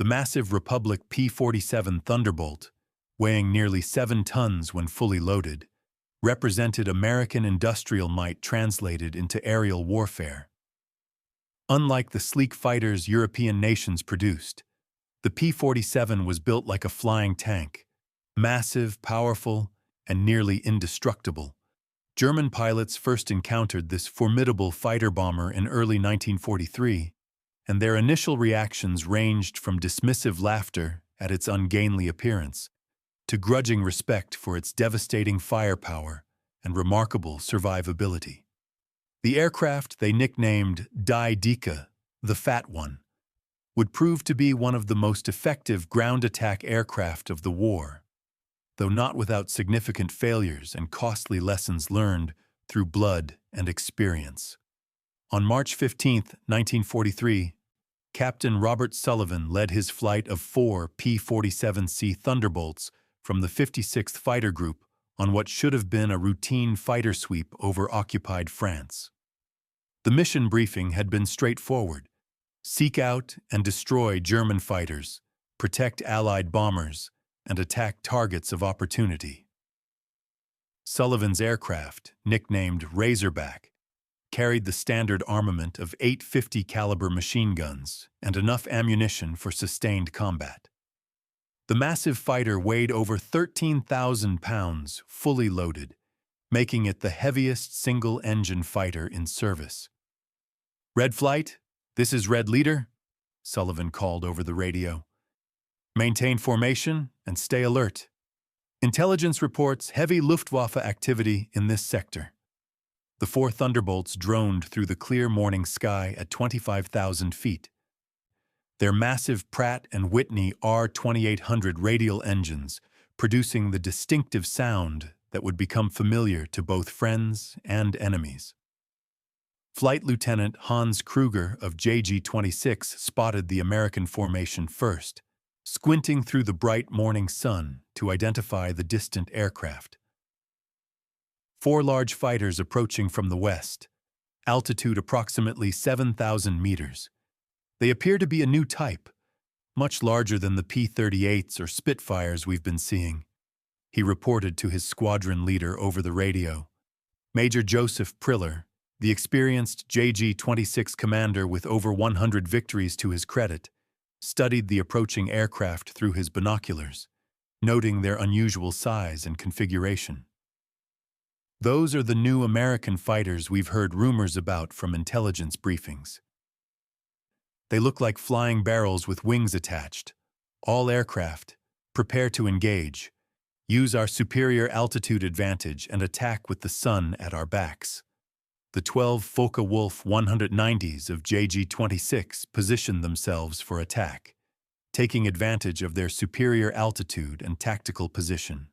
The massive Republic P-47 Thunderbolt, weighing nearly 7 tons when fully loaded, represented American industrial might translated into aerial warfare. Unlike the sleek fighters European nations produced, the P-47 was built like a flying tank, massive, powerful, and nearly indestructible. German pilots first encountered this formidable fighter-bomber in early 1943, and their initial reactions ranged from dismissive laughter at its ungainly appearance to grudging respect for its devastating firepower and remarkable survivability. The aircraft they nicknamed Die Dicke, the Fat One, would prove to be one of the most effective ground attack aircraft of the war, though not without significant failures and costly lessons learned through blood and experience. On March 15, 1943, Captain Robert Sullivan led his flight of 4 P-47C Thunderbolts from the 56th Fighter Group on what should have been a routine fighter sweep over occupied France. The mission briefing had been straightforward: seek out and destroy German fighters, protect Allied bombers, and attack targets of opportunity. Sullivan's aircraft, nicknamed Razorback, carried the standard armament of 850 caliber machine guns and enough ammunition for sustained combat. The massive fighter weighed over 13,000 pounds, fully loaded, making it the heaviest single-engine fighter in service. "Red Flight, this is Red Leader," Sullivan called over the radio. "Maintain formation and stay alert. Intelligence reports heavy Luftwaffe activity in this sector." The 4 Thunderbolts droned through the clear morning sky at 25,000 feet. Their massive Pratt & Whitney R2800 radial engines producing the distinctive sound that would become familiar to both friends and enemies. Flight Lieutenant Hans Kruger of JG-26 spotted the American formation first, squinting through the bright morning sun to identify the distant aircraft. 4 large fighters approaching from the west, altitude approximately 7,000 meters. They appear to be a new type, much larger than the P-38s or Spitfires we've been seeing, he reported to his squadron leader over the radio. Major Joseph Priller, the experienced JG-26 commander with over 100 victories to his credit, studied the approaching aircraft through his binoculars, noting their unusual size and configuration. "Those are the new American fighters we've heard rumors about from intelligence briefings. They look like flying barrels with wings attached. All aircraft, prepare to engage. Use our superior altitude advantage and attack with the sun at our backs." The 12 Focke-Wulf 190s of JG-26 positioned themselves for attack, taking advantage of their superior altitude and tactical position.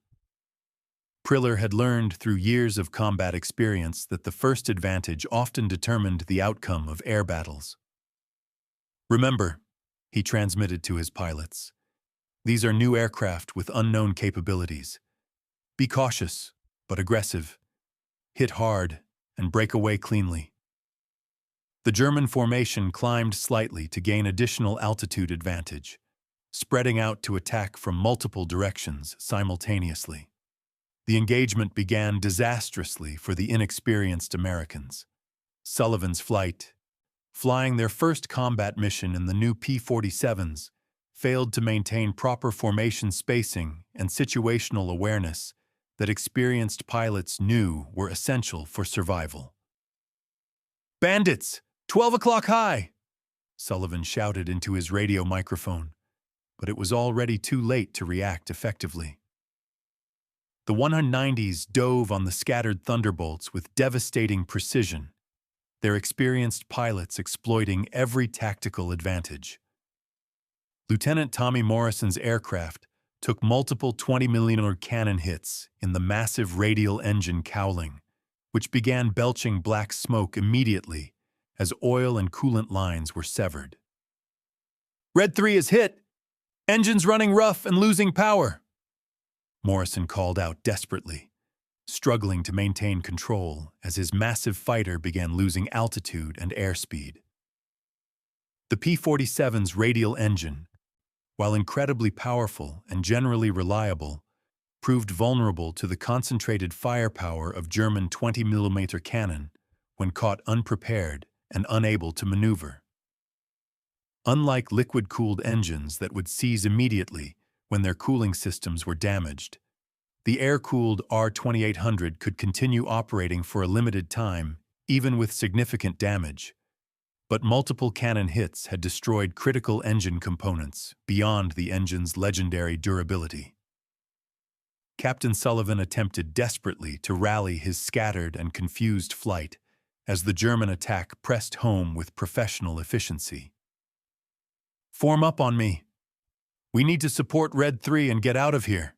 Priller had learned through years of combat experience that the first advantage often determined the outcome of air battles. "Remember," he transmitted to his pilots, "these are new aircraft with unknown capabilities. Be cautious, but aggressive. Hit hard and break away cleanly." The German formation climbed slightly to gain additional altitude advantage, spreading out to attack from multiple directions simultaneously. The engagement began disastrously for the inexperienced Americans. Sullivan's flight, flying their first combat mission in the new P-47s, failed to maintain proper formation spacing and situational awareness that experienced pilots knew were essential for survival. "Bandits! 12 o'clock high!" Sullivan shouted into his radio microphone, but it was already too late to react effectively. The 190s dove on the scattered Thunderbolts with devastating precision, their experienced pilots exploiting every tactical advantage. Lieutenant Tommy Morrison's aircraft took multiple 20mm cannon hits in the massive radial engine cowling, which began belching black smoke immediately as oil and coolant lines were severed. "Red 3 is hit! Engines running rough and losing power!" Morrison called out desperately, struggling to maintain control as his massive fighter began losing altitude and airspeed. The P-47's radial engine, while incredibly powerful and generally reliable, proved vulnerable to the concentrated firepower of German 20mm cannon when caught unprepared and unable to maneuver. Unlike liquid-cooled engines that would seize immediately when their cooling systems were damaged, the air-cooled R-2800 could continue operating for a limited time, even with significant damage. But multiple cannon hits had destroyed critical engine components beyond the engine's legendary durability. Captain Sullivan attempted desperately to rally his scattered and confused flight as the German attack pressed home with professional efficiency. "Form up on me. We need to support Red 3 and get out of here."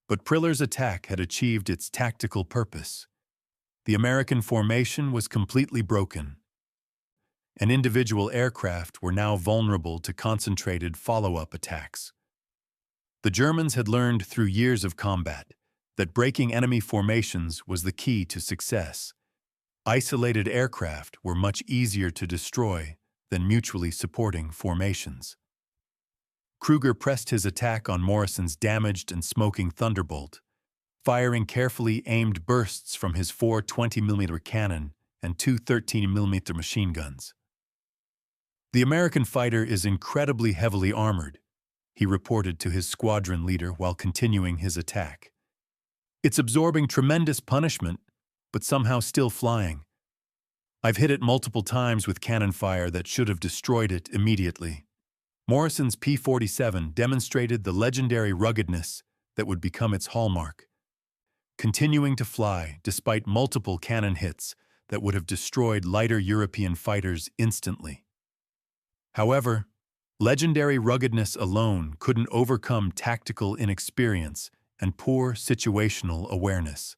But Priller's attack had achieved its tactical purpose. The American formation was completely broken, and individual aircraft were now vulnerable to concentrated follow-up attacks. The Germans had learned through years of combat that breaking enemy formations was the key to success. Isolated aircraft were much easier to destroy than mutually supporting formations. Kruger pressed his attack on Morrison's damaged and smoking Thunderbolt, firing carefully aimed bursts from his 4 20mm cannon and 2 13mm machine guns. "The American fighter is incredibly heavily armored," he reported to his squadron leader while continuing his attack. "It's absorbing tremendous punishment, but somehow still flying. I've hit it multiple times with cannon fire that should have destroyed it immediately." Morrison's P-47 demonstrated the legendary ruggedness that would become its hallmark, continuing to fly despite multiple cannon hits that would have destroyed lighter European fighters instantly. However, legendary ruggedness alone couldn't overcome tactical inexperience and poor situational awareness.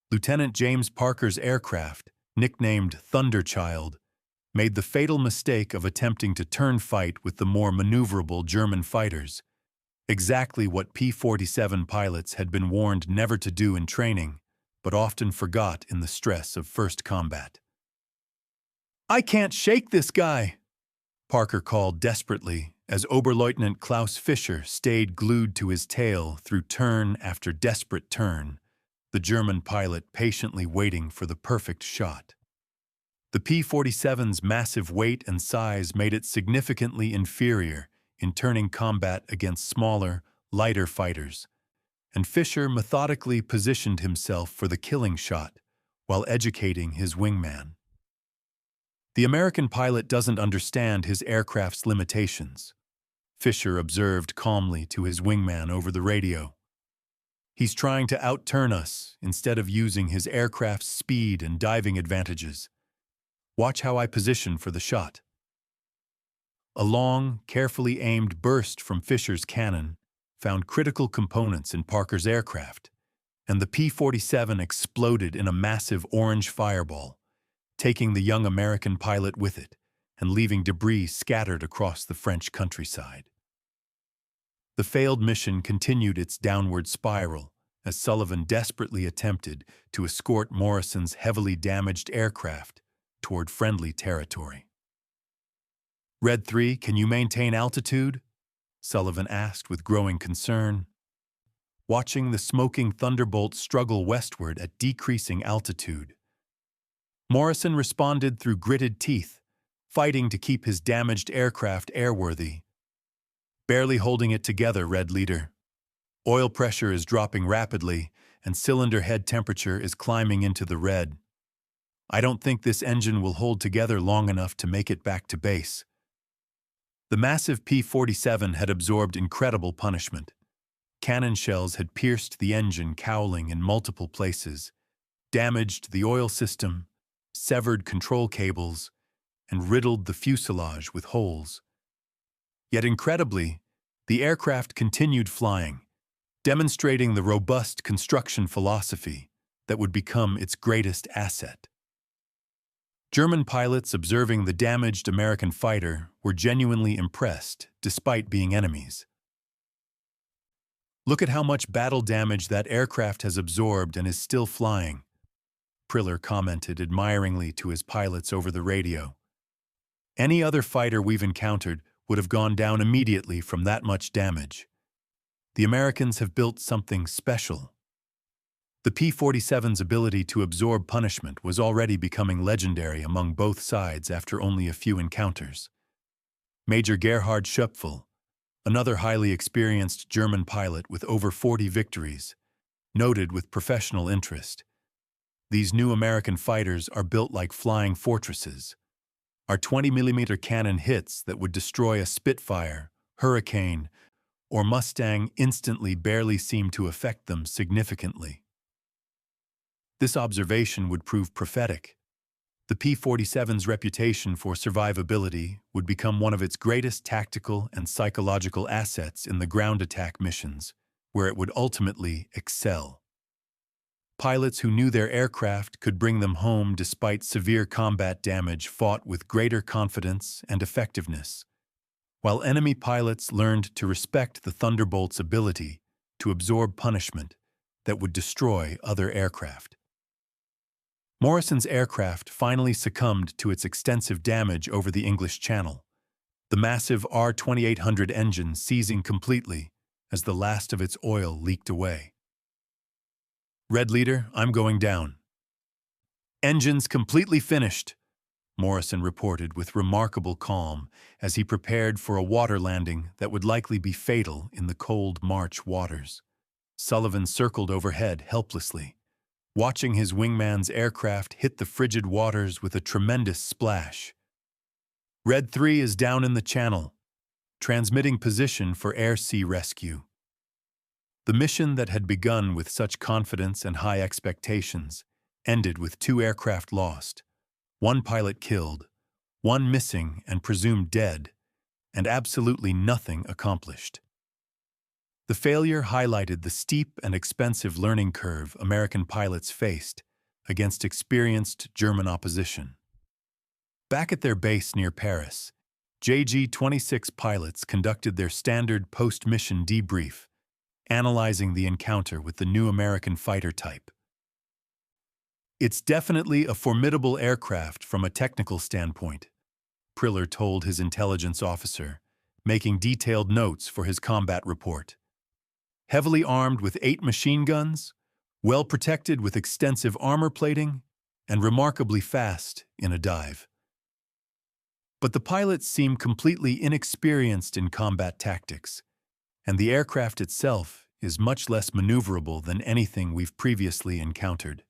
Lieutenant James Parker's aircraft, nicknamed Thunderchild, made the fatal mistake of attempting to turn fight with the more maneuverable German fighters, exactly what P-47 pilots had been warned never to do in training, but often forgot in the stress of first combat. "I can't shake this guy," Parker called desperately as Oberleutnant Klaus Fischer stayed glued to his tail through turn after desperate turn, the German pilot patiently waiting for the perfect shot. The P-47's massive weight and size made it significantly inferior in turning combat against smaller, lighter fighters, and Fischer methodically positioned himself for the killing shot while educating his wingman. "The American pilot doesn't understand his aircraft's limitations," Fischer observed calmly to his wingman over the radio. "He's trying to outturn us instead of using his aircraft's speed and diving advantages. Watch how I position for the shot." A long, carefully aimed burst from Fischer's cannon found critical components in Parker's aircraft, and the P-47 exploded in a massive orange fireball, taking the young American pilot with it and leaving debris scattered across the French countryside. The failed mission continued its downward spiral as Sullivan desperately attempted to escort Morrison's heavily damaged aircraft toward friendly territory. "Red 3, can you maintain altitude?" Sullivan asked with growing concern. Watching the smoking Thunderbolt struggle westward at decreasing altitude, Morrison responded through gritted teeth, fighting to keep his damaged aircraft airworthy. "Barely holding it together, Red Leader. Oil pressure is dropping rapidly, and cylinder head temperature is climbing into the red. I don't think this engine will hold together long enough to make it back to base." The massive P-47 had absorbed incredible punishment. Cannon shells had pierced the engine cowling in multiple places, damaged the oil system, severed control cables, and riddled the fuselage with holes. Yet incredibly, the aircraft continued flying, demonstrating the robust construction philosophy that would become its greatest asset. German pilots observing the damaged American fighter were genuinely impressed, despite being enemies. "Look at how much battle damage that aircraft has absorbed and is still flying," Priller commented admiringly to his pilots over the radio. "Any other fighter we've encountered would have gone down immediately from that much damage. The Americans have built something special. The P-47's ability to absorb punishment was already becoming legendary among both sides after only a few encounters. Major Gerhard Schöpfel, another highly experienced German pilot with over 40 victories, noted with professional interest, "These new American fighters are built like flying fortresses. Our 20mm cannon hits that would destroy a Spitfire, Hurricane, or Mustang instantly barely seem to affect them significantly." This observation would prove prophetic. The P-47's reputation for survivability would become one of its greatest tactical and psychological assets in the ground attack missions, where it would ultimately excel. Pilots who knew their aircraft could bring them home despite severe combat damage fought with greater confidence and effectiveness, while enemy pilots learned to respect the Thunderbolt's ability to absorb punishment that would destroy other aircraft. Morrison's aircraft finally succumbed to its extensive damage over the English Channel, the massive R-2800 engine seizing completely as the last of its oil leaked away. "Red Leader, I'm going down." "Engines completely finished," Morrison reported with remarkable calm as he prepared for a water landing that would likely be fatal in the cold March waters. Sullivan circled overhead helplessly, watching his wingman's aircraft hit the frigid waters with a tremendous splash. "Red 3 is down in the channel, transmitting position for air-sea rescue." The mission that had begun with such confidence and high expectations ended with 2 aircraft lost, 1 pilot killed, 1 missing and presumed dead, and absolutely nothing accomplished. The failure highlighted the steep and expensive learning curve American pilots faced against experienced German opposition. Back at their base near Paris, JG-26 pilots conducted their standard post-mission debrief, analyzing the encounter with the new American fighter type. "It's definitely a formidable aircraft from a technical standpoint," Priller told his intelligence officer, making detailed notes for his combat report. "Heavily armed with 8 machine guns, well protected with extensive armor plating, and remarkably fast in a dive." But the pilots seem completely inexperienced in combat tactics, and the aircraft itself is much less maneuverable than anything we've previously encountered.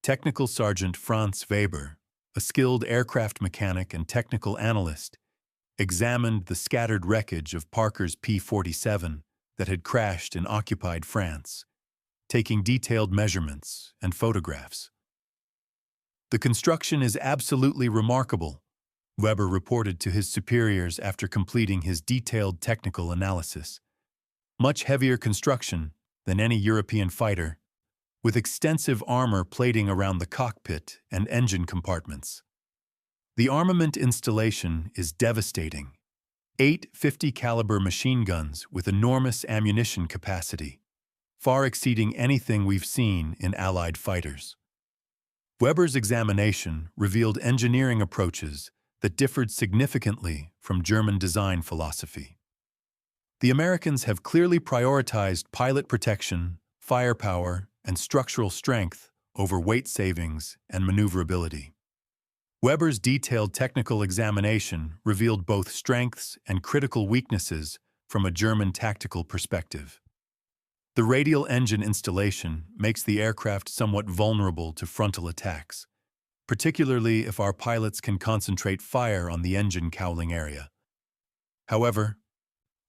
Technical Sergeant Franz Weber, a skilled aircraft mechanic and technical analyst, examined the scattered wreckage of Parker's P-47 that had crashed in occupied France, taking detailed measurements and photographs. "The construction is absolutely remarkable," Weber reported to his superiors after completing his detailed technical analysis. "Much heavier construction than any European fighter, with extensive armor plating around the cockpit and engine compartments. The armament installation is devastating. 8 50-caliber machine guns with enormous ammunition capacity, far exceeding anything we've seen in Allied fighters." Weber's examination revealed engineering approaches that differed significantly from German design philosophy. The Americans have clearly prioritized pilot protection, firepower, and structural strength over weight savings and maneuverability. Weber's detailed technical examination revealed both strengths and critical weaknesses from a German tactical perspective. The radial engine installation makes the aircraft somewhat vulnerable to frontal attacks, particularly if our pilots can concentrate fire on the engine cowling area. However,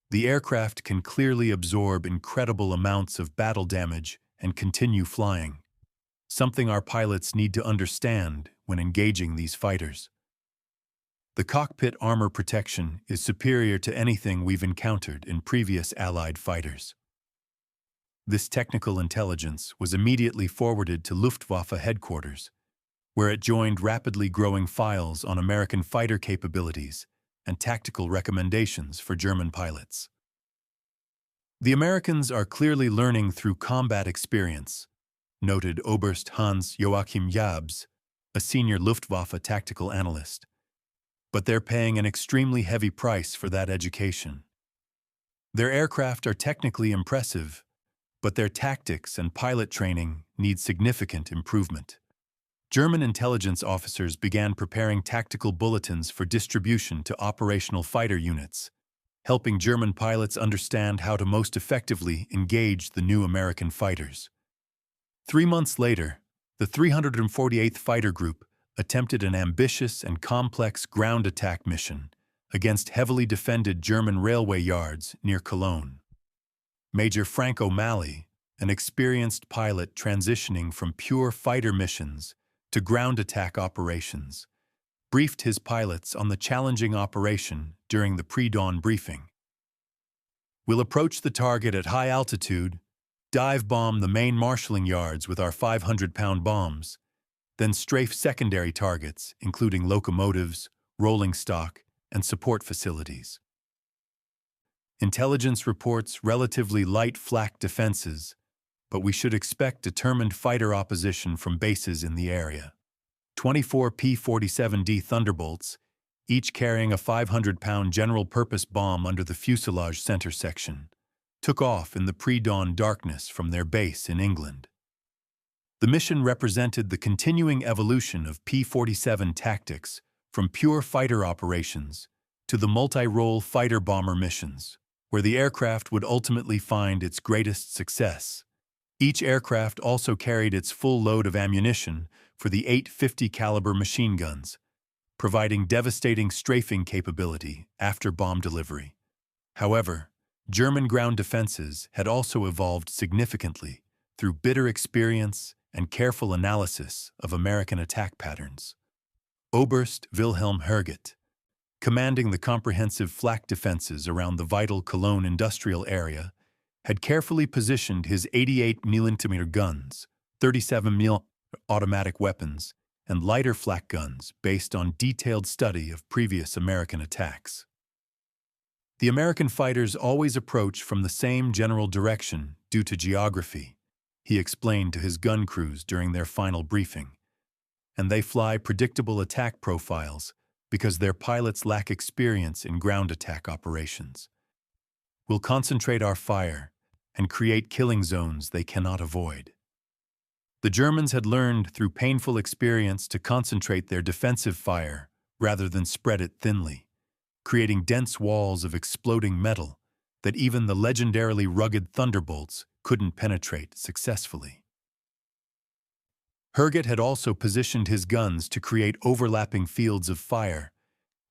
the aircraft can clearly absorb incredible amounts of battle damage and continue flying, something our pilots need to understand when engaging these fighters. The cockpit armor protection is superior to anything we've encountered in previous Allied fighters. This technical intelligence was immediately forwarded to Luftwaffe headquarters, where it joined rapidly growing files on American fighter capabilities and tactical recommendations for German pilots. "The Americans are clearly learning through combat experience," noted Oberst Hans Joachim Jabs, a senior Luftwaffe tactical analyst. but they're paying an extremely heavy price for that education. Their aircraft are technically impressive, but their tactics and pilot training need significant improvement. German intelligence officers began preparing tactical bulletins for distribution to operational fighter units, helping German pilots understand how to most effectively engage the new American fighters. 3 months later, the 348th Fighter Group attempted an ambitious and complex ground attack mission against heavily defended German railway yards near Cologne. Major Frank O'Malley, an experienced pilot transitioning from pure fighter missions to ground attack operations, briefed his pilots on the challenging operation during the pre-dawn briefing. "We'll approach the target at high altitude, dive bomb the main marshalling yards with our 500-pound bombs, then strafe secondary targets, including locomotives, rolling stock, and support facilities. Intelligence reports relatively light flak defenses, but we should expect determined fighter opposition from bases in the area." 24 P-47D Thunderbolts, each carrying a 500-pound general-purpose bomb under the fuselage center section, took off in the pre-dawn darkness from their base in England. The mission represented the continuing evolution of P-47 tactics from pure fighter operations to the multi-role fighter-bomber missions, where the aircraft would ultimately find its greatest success. Each aircraft also carried its full load of ammunition for the 850 caliber machine guns, providing devastating strafing capability after bomb delivery. However, German ground defenses had also evolved significantly through bitter experience and careful analysis of American attack patterns. Oberst Wilhelm Herget, commanding the comprehensive flak defenses around the vital Cologne industrial area, had carefully positioned his 88mm guns, 37mm automatic weapons, and lighter flak guns based on detailed study of previous American attacks. The American fighters always approach from the same general direction due to geography, he explained to his gun crews during their final briefing, and they fly predictable attack profiles because their pilots lack experience in ground attack operations. "We'll concentrate our fire and create killing zones they cannot avoid." The Germans had learned through painful experience to concentrate their defensive fire rather than spread it thinly, creating dense walls of exploding metal that even the legendarily rugged Thunderbolts couldn't penetrate successfully. Herget had also positioned his guns to create overlapping fields of fire,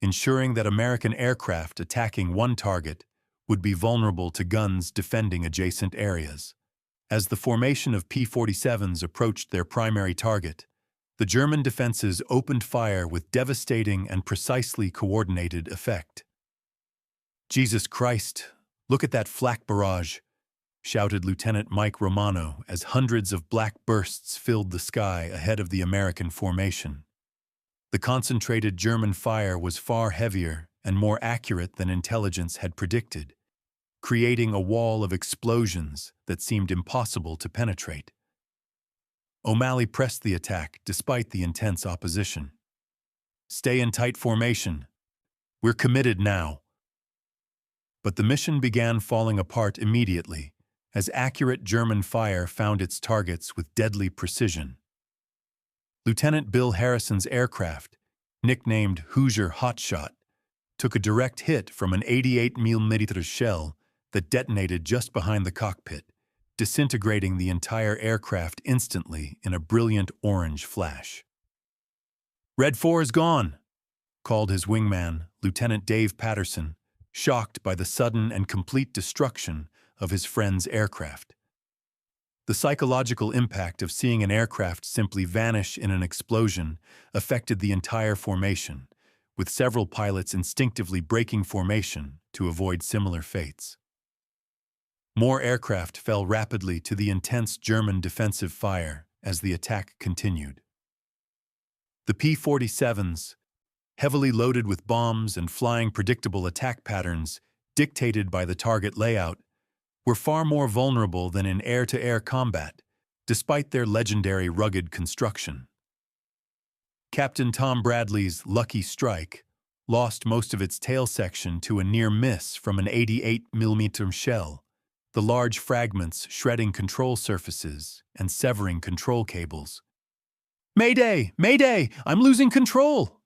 ensuring that American aircraft attacking one target would be vulnerable to guns defending adjacent areas. As the formation of P-47s approached their primary target, the German defenses opened fire with devastating and precisely coordinated effect. "Jesus Christ, look at that flak barrage," shouted Lieutenant Mike Romano as hundreds of black bursts filled the sky ahead of the American formation. The concentrated German fire was far heavier and more accurate than intelligence had predicted, creating a wall of explosions that seemed impossible to penetrate. O'Malley pressed the attack despite the intense opposition. "Stay in tight formation. We're committed now." But the mission began falling apart immediately as accurate German fire found its targets with deadly precision. Lieutenant Bill Harrison's aircraft, nicknamed Hoosier Hotshot, took a direct hit from an 88mm shell that detonated just behind the cockpit, disintegrating the entire aircraft instantly in a brilliant orange flash. "Red 4 is gone," called his wingman, Lieutenant Dave Patterson, shocked by the sudden and complete destruction of his friend's aircraft. The psychological impact of seeing an aircraft simply vanish in an explosion affected the entire formation, with several pilots instinctively breaking formation to avoid similar fates. More aircraft fell rapidly to the intense German defensive fire as the attack continued. The P-47s, heavily loaded with bombs and flying predictable attack patterns dictated by the target layout, were far more vulnerable than in air-to-air combat, despite their legendary rugged construction. Captain Tom Bradley's Lucky Strike, lost most of its tail section to a near miss from an 88mm shell, the large fragments shredding control surfaces and severing control cables. "Mayday! Mayday! I'm losing control!"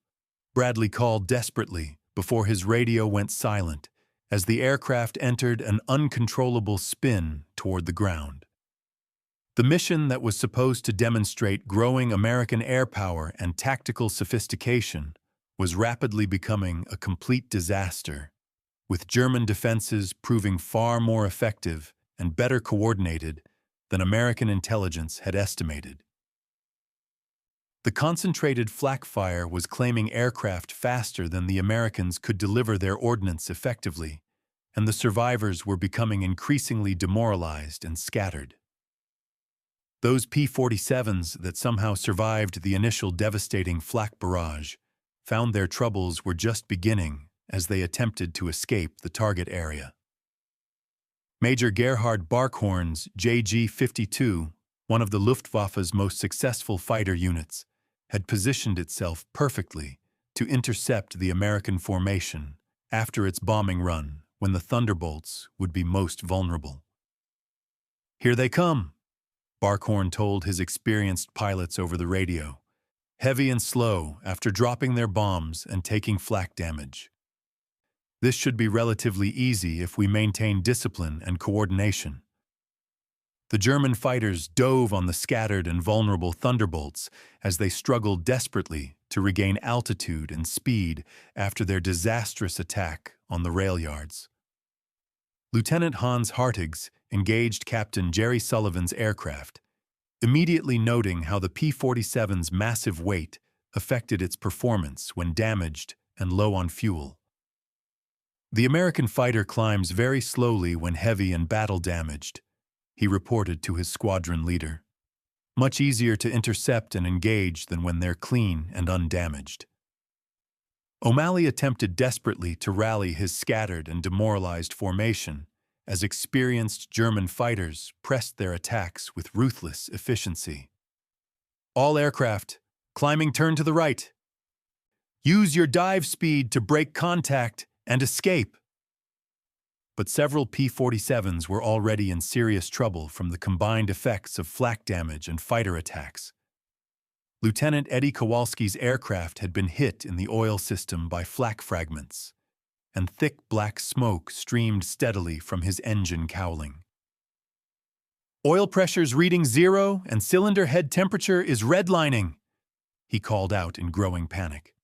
Bradley called desperately before his radio went silent as the aircraft entered an uncontrollable spin toward the ground. The mission that was supposed to demonstrate growing American air power and tactical sophistication was rapidly becoming a complete disaster, with German defenses proving far more effective and better coordinated than American intelligence had estimated. The concentrated flak fire was claiming aircraft faster than the Americans could deliver their ordnance effectively, and the survivors were becoming increasingly demoralized and scattered. Those P-47s that somehow survived the initial devastating flak barrage found their troubles were just beginning as they attempted to escape the target area. Major Gerhard Barkhorn's JG-52, one of the Luftwaffe's most successful fighter units, had positioned itself perfectly to intercept the American formation after its bombing run when the Thunderbolts would be most vulnerable. "Here they come," Barkhorn told his experienced pilots over the radio, heavy and slow after dropping their bombs and taking flak damage. "This should be relatively easy if we maintain discipline and coordination." The German fighters dove on the scattered and vulnerable Thunderbolts as they struggled desperately to regain altitude and speed after their disastrous attack on the rail yards. Lieutenant Hans Hartigs engaged Captain Jerry Sullivan's aircraft, immediately noting how the P-47's massive weight affected its performance when damaged and low on fuel. "The American fighter climbs very slowly when heavy and battle-damaged," he reported to his squadron leader. "Much easier to intercept and engage than when they're clean and undamaged." O'Malley attempted desperately to rally his scattered and demoralized formation as experienced German fighters pressed their attacks with ruthless efficiency. "All aircraft, climbing turn to the right. Use your dive speed to break contact and escape." But several P-47s were already in serious trouble from the combined effects of flak damage and fighter attacks. Lieutenant Eddie Kowalski's aircraft had been hit in the oil system by flak fragments, and thick black smoke streamed steadily from his engine cowling. "Oil pressure's reading 0 and cylinder head temperature is redlining," he called out in growing panic.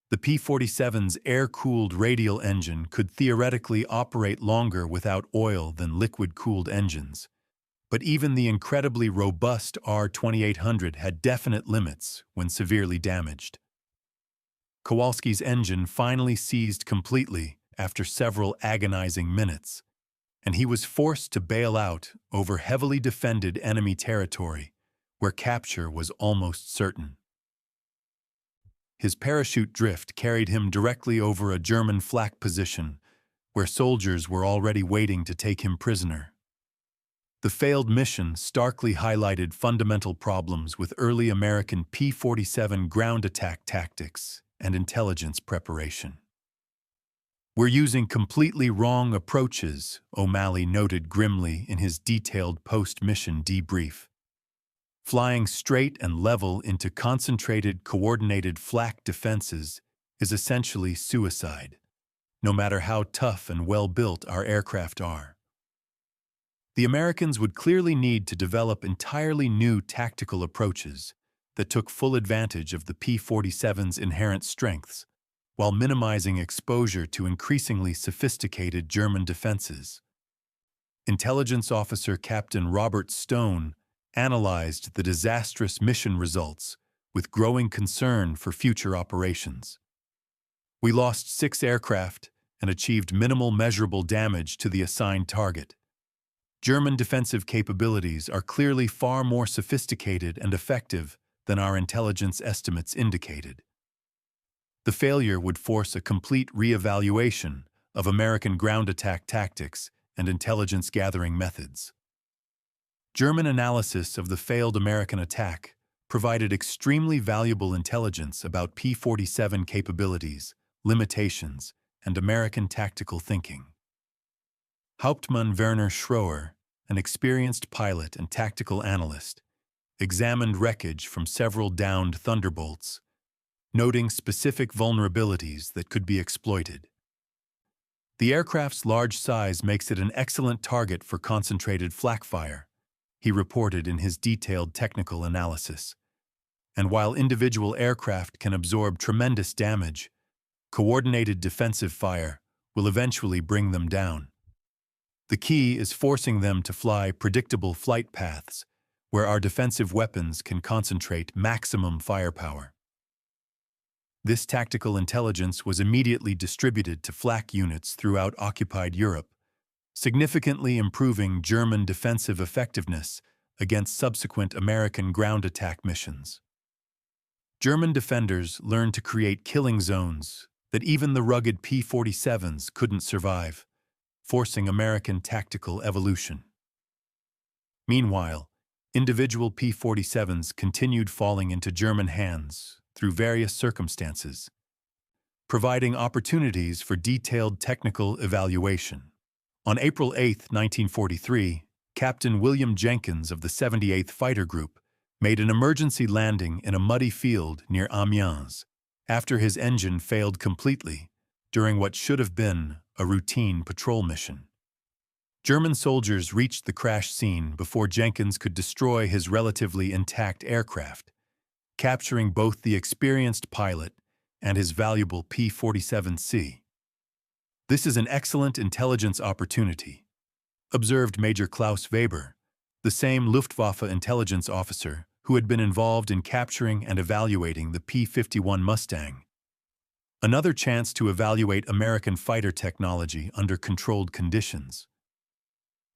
The P-47's air-cooled radial engine could theoretically operate longer without oil than liquid-cooled engines, but even the incredibly robust R-2800 had definite limits when severely damaged. Kowalski's engine finally seized completely after several agonizing minutes, and he was forced to bail out over heavily defended enemy territory, where capture was almost certain. His parachute drift carried him directly over a German flak position, where soldiers were already waiting to take him prisoner. The failed mission starkly highlighted fundamental problems with early American P-47 ground attack tactics and intelligence preparation. "We're using completely wrong approaches," O'Malley noted grimly in his detailed post-mission debrief. "Flying straight and level into concentrated, coordinated flak defenses is essentially suicide, no matter how tough and well-built our aircraft are." The Americans would clearly need to develop entirely new tactical approaches that took full advantage of the P-47's inherent strengths, while minimizing exposure to increasingly sophisticated German defenses. Intelligence Officer Captain Robert Stone analyzed the disastrous mission results with growing concern for future operations. "We lost 6 aircraft and achieved minimal measurable damage to the assigned target. German defensive capabilities are clearly far more sophisticated and effective than our intelligence estimates indicated." The failure would force a complete reevaluation of American ground attack tactics and intelligence gathering methods. German analysis of the failed American attack provided extremely valuable intelligence about P-47 capabilities, limitations, and American tactical thinking. Hauptmann Werner Schroer, an experienced pilot and tactical analyst, examined wreckage from several downed Thunderbolts, noting specific vulnerabilities that could be exploited. The aircraft's large size makes it an excellent target for concentrated flak fire, he reported in his detailed technical analysis. And while individual aircraft can absorb tremendous damage, coordinated defensive fire will eventually bring them down. The key is forcing them to fly predictable flight paths where our defensive weapons can concentrate maximum firepower. This tactical intelligence was immediately distributed to flak units throughout occupied Europe, significantly improving German defensive effectiveness against subsequent American ground attack missions. German defenders learned to create killing zones that even the rugged P-47s couldn't survive, forcing American tactical evolution. Meanwhile, individual P-47s continued falling into German hands through various circumstances, providing opportunities for detailed technical evaluation. On April 8, 1943, Captain William Jenkins of the 78th Fighter Group made an emergency landing in a muddy field near Amiens after his engine failed completely during what should have been a routine patrol mission. German soldiers reached the crash scene before Jenkins could destroy his relatively intact aircraft, capturing both the experienced pilot and his valuable P-47C. "This is an excellent intelligence opportunity," observed Major Klaus Weber, the same Luftwaffe intelligence officer who had been involved in capturing and evaluating the P-51 Mustang. Another chance to evaluate American fighter technology under controlled conditions.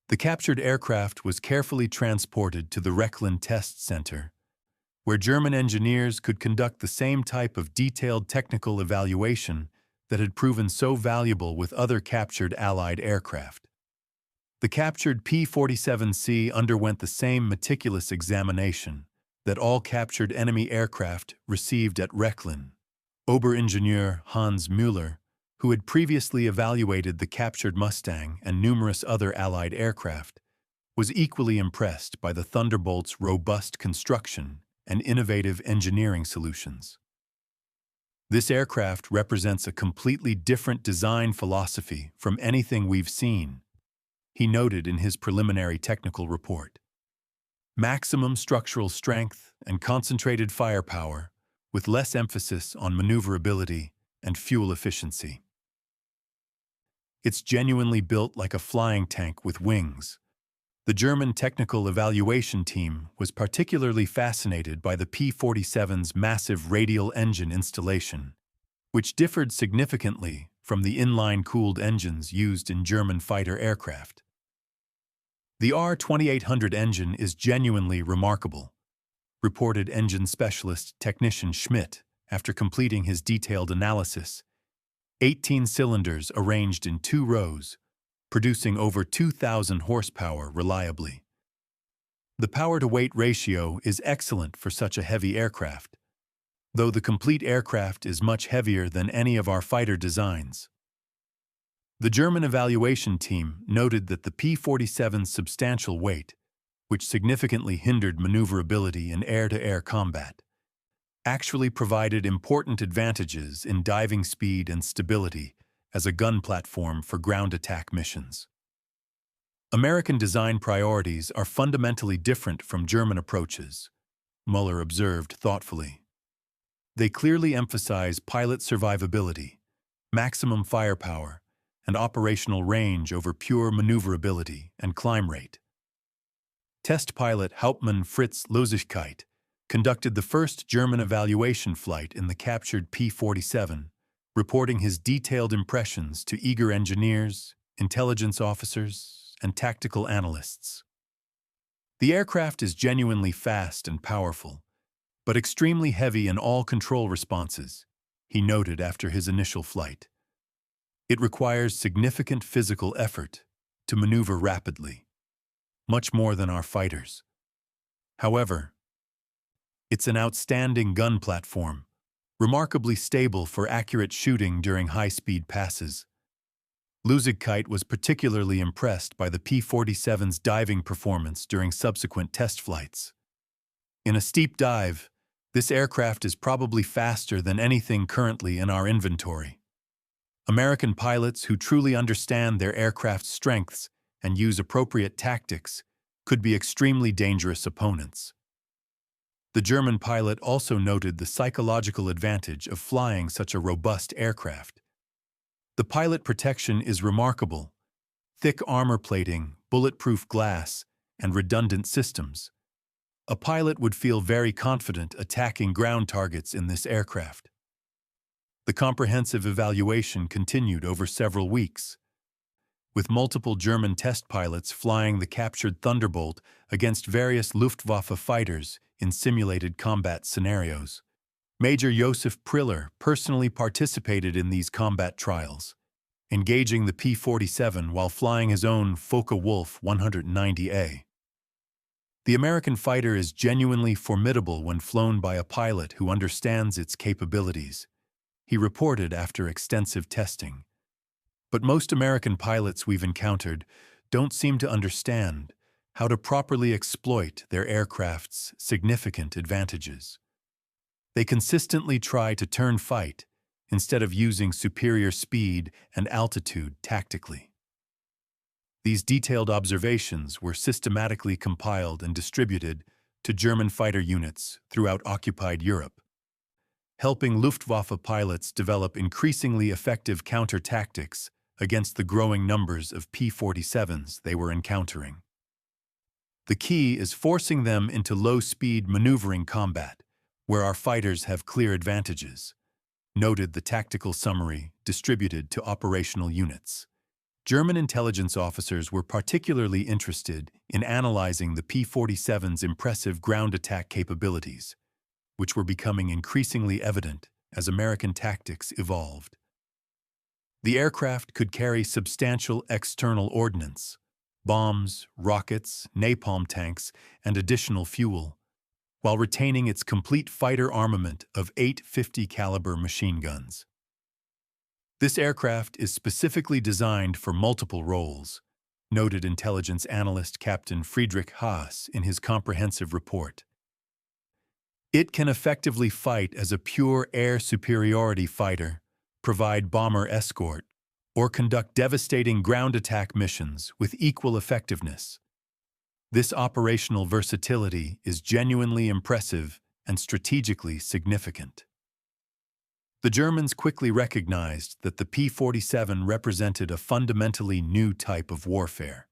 The captured aircraft was carefully transported to the Rechlin Test Center, where German engineers could conduct the same type of detailed technical evaluation that had proven so valuable with other captured Allied aircraft. The captured P-47C underwent the same meticulous examination that all captured enemy aircraft received at Rechlin. Oberingenieur Hans Müller, who had previously evaluated the captured Mustang and numerous other Allied aircraft, was equally impressed by the Thunderbolt's robust construction and innovative engineering solutions. "This aircraft represents a completely different design philosophy from anything we've seen," he noted in his preliminary technical report. "Maximum structural strength and concentrated firepower, with less emphasis on maneuverability and fuel efficiency. It's genuinely built like a flying tank with wings." The German technical evaluation team was particularly fascinated by the P-47's massive radial engine installation, which differed significantly from the inline-cooled engines used in German fighter aircraft. "The R-2800 engine is genuinely remarkable," reported engine specialist technician Schmidt after completing his detailed analysis. 18 cylinders arranged in 2 rows, producing over 2,000 horsepower reliably. "The power-to-weight ratio is excellent for such a heavy aircraft, though the complete aircraft is much heavier than any of our fighter designs." The German evaluation team noted that the P-47's substantial weight, which significantly hindered maneuverability in air-to-air combat, actually provided important advantages in diving speed and stability as a gun platform for ground attack missions. "American design priorities are fundamentally different from German approaches," Mueller observed thoughtfully. "They clearly emphasize pilot survivability, maximum firepower, and operational range over pure maneuverability and climb rate." Test pilot Hauptmann Fritz Losigkeit conducted the first German evaluation flight in the captured P-47, reporting his detailed impressions to eager engineers, intelligence officers, and tactical analysts. "The aircraft is genuinely fast and powerful, but extremely heavy in all control responses," he noted after his initial flight. "It requires significant physical effort to maneuver rapidly, much more than our fighters. However, It's an outstanding gun platform, remarkably stable for accurate shooting during high-speed passes. Luzigkeit was particularly impressed by the P-47's diving performance during subsequent test flights. In a steep dive, this aircraft is probably faster than anything currently in our inventory. American pilots who truly understand their aircraft's strengths and use appropriate tactics could be extremely dangerous opponents. The German pilot also noted the psychological advantage of flying such a robust aircraft. The pilot protection is remarkable: thick armor plating, bulletproof glass, and redundant systems. A pilot would feel very confident attacking ground targets in this aircraft. The comprehensive evaluation continued over several weeks, with multiple German test pilots flying the captured Thunderbolt against various Luftwaffe fighters in simulated combat scenarios. Major Josef Priller personally participated in these combat trials, engaging the P-47 while flying his own Focke-Wulf 190A. The American fighter is genuinely formidable when flown by a pilot who understands its capabilities, he reported after extensive testing. But most American pilots we've encountered don't seem to understand how to properly exploit their aircraft's significant advantages. They consistently try to turn fight instead of using superior speed and altitude tactically. These detailed observations were systematically compiled and distributed to German fighter units throughout occupied Europe, helping Luftwaffe pilots develop increasingly effective counter-tactics against the growing numbers of P-47s they were encountering. The key is forcing them into low-speed maneuvering combat, where our fighters have clear advantages, noted the tactical summary distributed to operational units. German intelligence officers were particularly interested in analyzing the P-47's impressive ground attack capabilities, which were becoming increasingly evident as American tactics evolved. The aircraft could carry substantial external ordnance, bombs, rockets, napalm tanks, and additional fuel, while retaining its complete fighter armament of 850 caliber machine guns. This aircraft is specifically designed for multiple roles, noted intelligence analyst Captain Friedrich Haas in his comprehensive report. It can effectively fight as a pure air superiority fighter, provide bomber escort, or conduct devastating ground attack missions with equal effectiveness. This operational versatility is genuinely impressive and strategically significant. The Germans quickly recognized that the P-47 represented a fundamentally new type of warfare,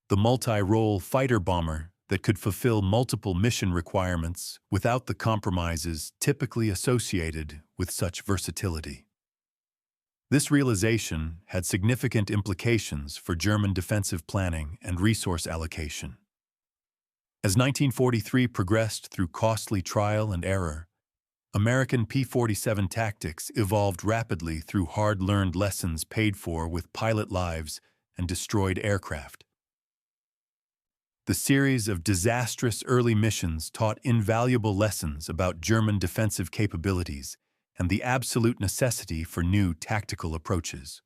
the multi-role fighter bomber that could fulfill multiple mission requirements without the compromises typically associated with such versatility. This realization had significant implications for German defensive planning and resource allocation. As 1943 progressed through costly trial and error, American P-47 tactics evolved rapidly through hard-learned lessons paid for with pilot lives and destroyed aircraft. The series of disastrous early missions taught invaluable lessons about German defensive capabilities and the absolute necessity for new tactical approaches.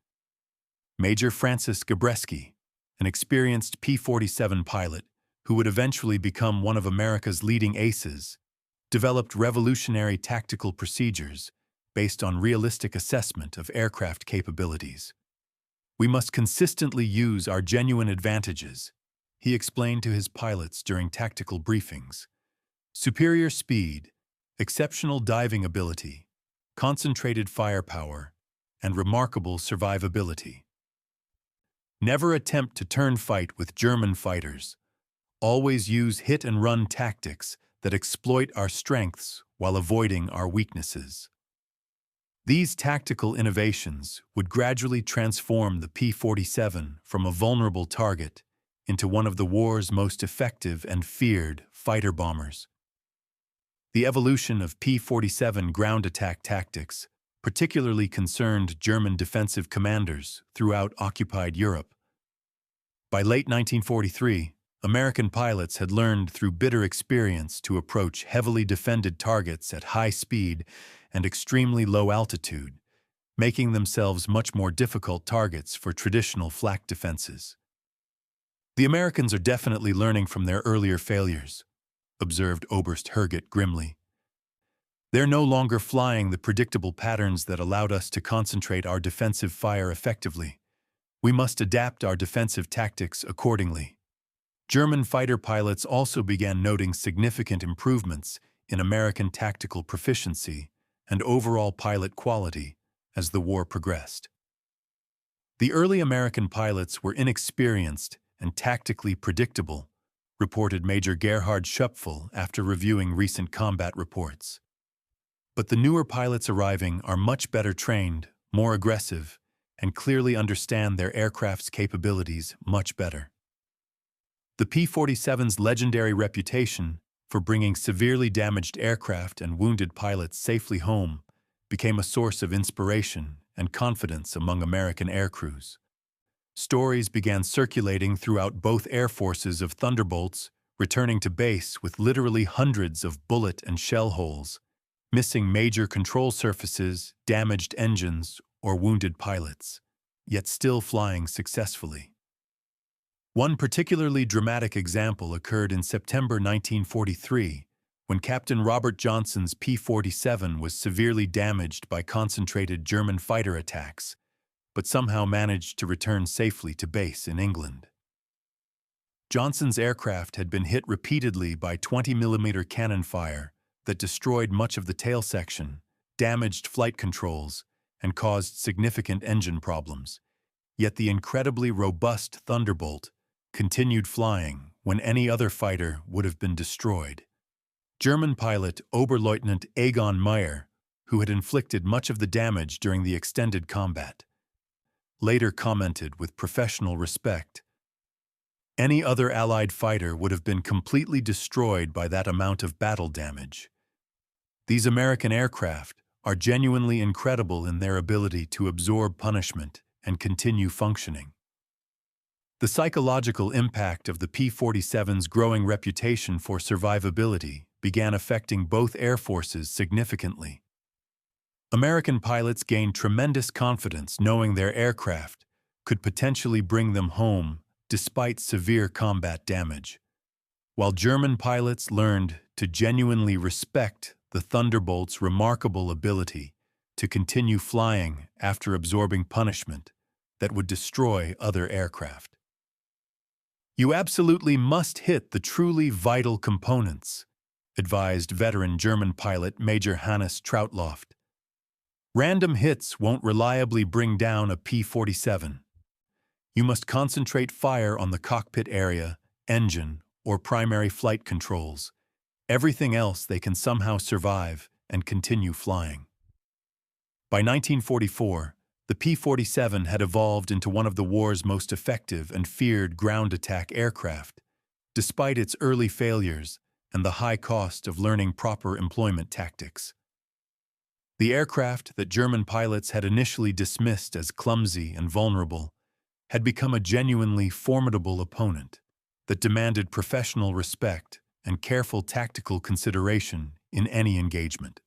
Major Francis Gabreski, an experienced P-47 pilot who would eventually become one of America's leading aces, developed revolutionary tactical procedures based on realistic assessment of aircraft capabilities. "We must consistently use our genuine advantages," he explained to his pilots during tactical briefings. "Superior speed, exceptional diving ability, concentrated firepower, and remarkable survivability. Never attempt to turn fight with German fighters. Always use hit-and-run tactics that exploit our strengths while avoiding our weaknesses." These tactical innovations would gradually transform the P-47 from a vulnerable target into one of the war's most effective and feared fighter bombers. The evolution of P-47 ground attack tactics particularly concerned German defensive commanders throughout occupied Europe. By late 1943, American pilots had learned through bitter experience to approach heavily defended targets at high speed and extremely low altitude, making themselves much more difficult targets for traditional flak defenses. "The Americans are definitely learning from their earlier failures," observed Oberst Herget grimly. "They're no longer flying the predictable patterns that allowed us to concentrate our defensive fire effectively. We must adapt our defensive tactics accordingly." German fighter pilots also began noting significant improvements in American tactical proficiency and overall pilot quality as the war progressed. "The early American pilots were inexperienced and tactically predictable," reported Major Gerhard Schöpfel after reviewing recent combat reports. "But the newer pilots arriving are much better trained, more aggressive, and clearly understand their aircraft's capabilities much better." The P-47's legendary reputation for bringing severely damaged aircraft and wounded pilots safely home became a source of inspiration and confidence among American aircrews. Stories began circulating throughout both air forces of Thunderbolts returning to base with literally hundreds of bullet and shell holes, missing major control surfaces, damaged engines, or wounded pilots, yet still flying successfully. One particularly dramatic example occurred in September 1943, when Captain Robert Johnson's P-47 was severely damaged by concentrated German fighter attacks, but somehow managed to return safely to base in England. Johnson's aircraft had been hit repeatedly by 20mm cannon fire that destroyed much of the tail section, damaged flight controls, and caused significant engine problems. Yet the incredibly robust Thunderbolt continued flying when any other fighter would have been destroyed. German pilot Oberleutnant Egon Meyer, who had inflicted much of the damage during the extended combat, later commented with professional respect, "Any other Allied fighter would have been completely destroyed by that amount of battle damage. These American aircraft are genuinely incredible in their ability to absorb punishment and continue functioning." The psychological impact of the P-47's growing reputation for survivability began affecting both air forces significantly. American pilots gained tremendous confidence knowing their aircraft could potentially bring them home despite severe combat damage, while German pilots learned to genuinely respect the Thunderbolt's remarkable ability to continue flying after absorbing punishment that would destroy other aircraft. "You absolutely must hit the truly vital components," advised veteran German pilot Major Hannes Trautloft. "Random hits won't reliably bring down a P-47. You must concentrate fire on the cockpit area, engine, or primary flight controls. Everything else they can somehow survive and continue flying." By 1944, the P-47 had evolved into one of the war's most effective and feared ground attack aircraft, despite its early failures and the high cost of learning proper employment tactics. The aircraft that German pilots had initially dismissed as clumsy and vulnerable had become a genuinely formidable opponent that demanded professional respect and careful tactical consideration in any engagement.